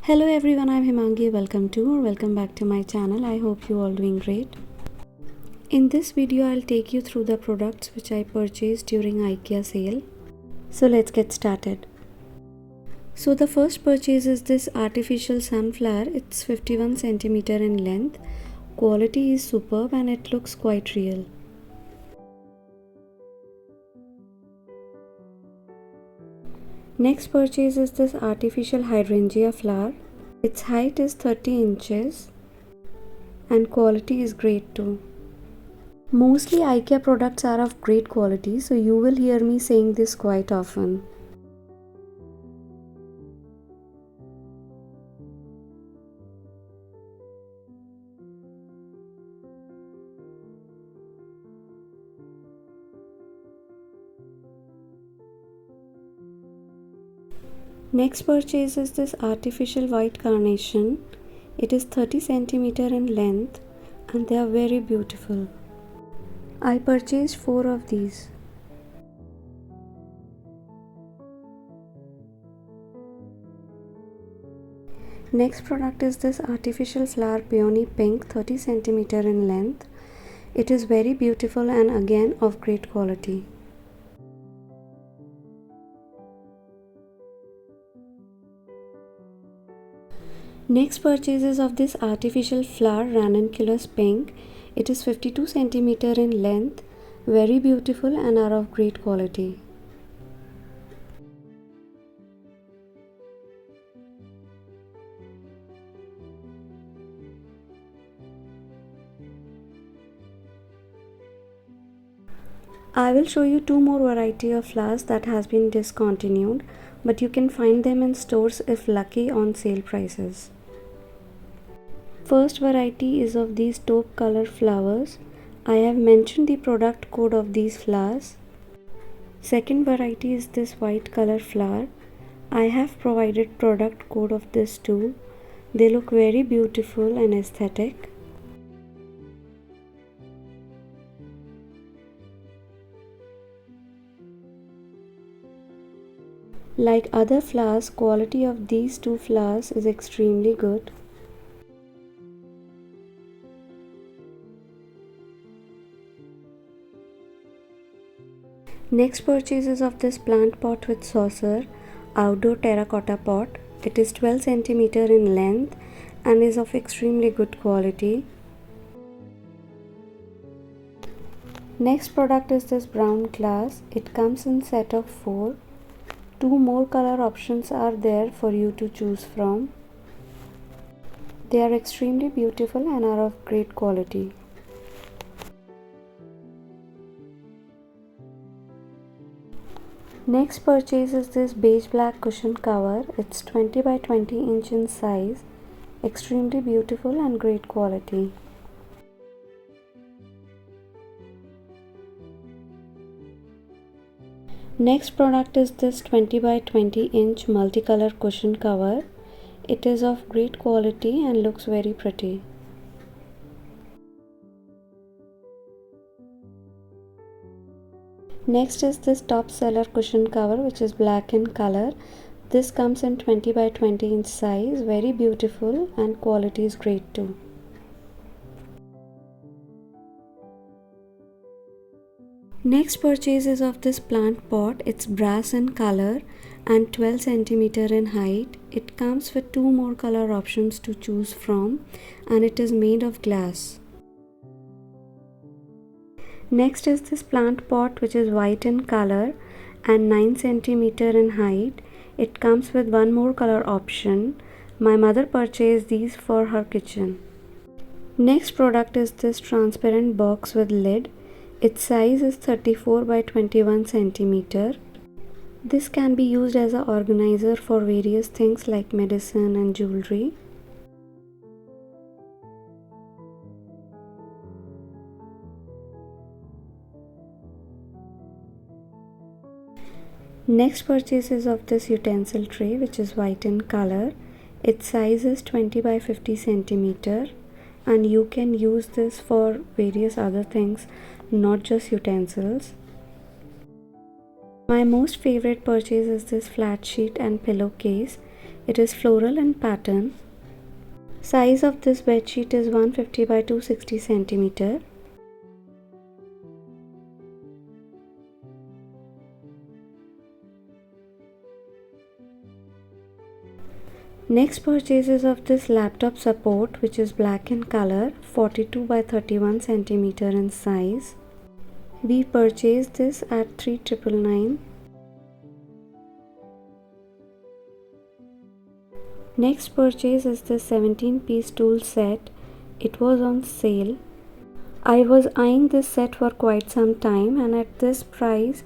Hello everyone, I'm Himangi. Welcome back to my channel. I hope you all doing great. In this video, I'll take you through the products which I purchased during IKEA sale. So let's get started. So the first purchase is this artificial sunflower. It's 51 centimeter in length. Quality is superb and it looks quite real. Next purchase is this artificial hydrangea flower. Its height is 30 inches and quality is great too. Mostly IKEA products are of great quality, so you will hear me saying this quite often. Next purchase is this artificial white carnation. It is 30 centimeter in length and they are very beautiful. I purchased 4 of these. Next product is this artificial flower peony pink, 30 centimeter in length. It is very beautiful and again of great quality. Next purchase is of this artificial flower Ranunculus pink. It is 52 centimeter in length, very beautiful and are of great quality. I will show you 2 more variety of flowers that has been discontinued, but you can find them in stores if lucky on sale prices. First variety is of these taupe color flowers. I have mentioned the product code of these flowers. Second variety is this white color flower. I have provided product code of this too. They look very beautiful and aesthetic. Like other flowers, quality of these 2 flowers is extremely good. Next purchase is of this plant pot with saucer, outdoor terracotta pot. It is 12 centimeter in length and is of extremely good quality. Next product is this brown glass. It comes in set of 4. 2 more color options are there for you to choose from. They are extremely beautiful and are of great quality. Next purchase is this beige black cushion cover. It's 20 by 20 inch in size. Extremely beautiful and great quality. Next product is this 20 by 20 inch multicolor cushion cover. It is of great quality and looks very pretty. Next is this top seller cushion cover, which is black in color. This comes in 20 by 20 inch size, very beautiful and quality is great too. Next purchase is of this plant pot. It's brass in color and 12 centimeter in height. It comes with 2 more color options to choose from and it is made of glass. Next is this plant pot, which is white in color and 9 centimeter in height. It comes with 1 more color option. My mother purchased these for her kitchen. Next product is this transparent box with lid. Its size is 34 by 21 centimeter. This can be used as an organizer for various things like medicine and jewelry. Next purchase is of this utensil tray, which is white in color. Its size is 20 by 50 centimeter and you can use this for various other things, not just utensils. My most favorite purchase is this flat sheet and pillowcase. It is floral in pattern. Size of this bedsheet is 150 by 260 centimeter. Next purchases of this laptop support, which is black in color, 42 by 31 centimeter in size. We purchased this at 3,999. Next purchase is this 17-piece tool set. It was on sale. I was eyeing this set for quite some time, and at this price,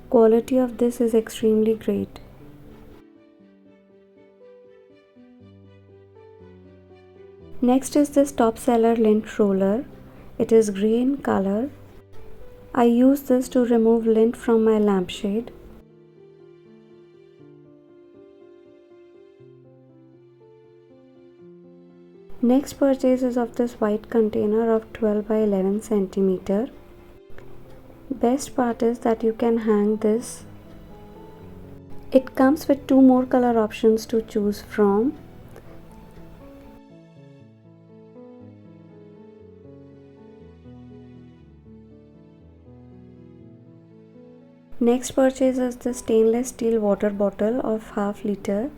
quality of this is extremely great. Next is this top seller lint roller. It is grey in color. I use this to remove lint from my lampshade. Next purchase is of this white container of 12 by 11 centimeter. Best part is that you can hang this. It comes with 2 more color options to choose from. Next purchase is the stainless steel water bottle of half liter.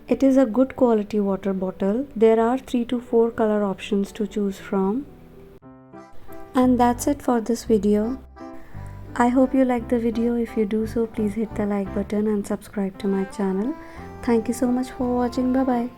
It is a good quality water bottle. There are 3 to 4 color options to choose from. And that's it for this video. I hope you liked the video. If you do so, please hit the like button and subscribe to my channel. Thank you so much for watching. Bye bye.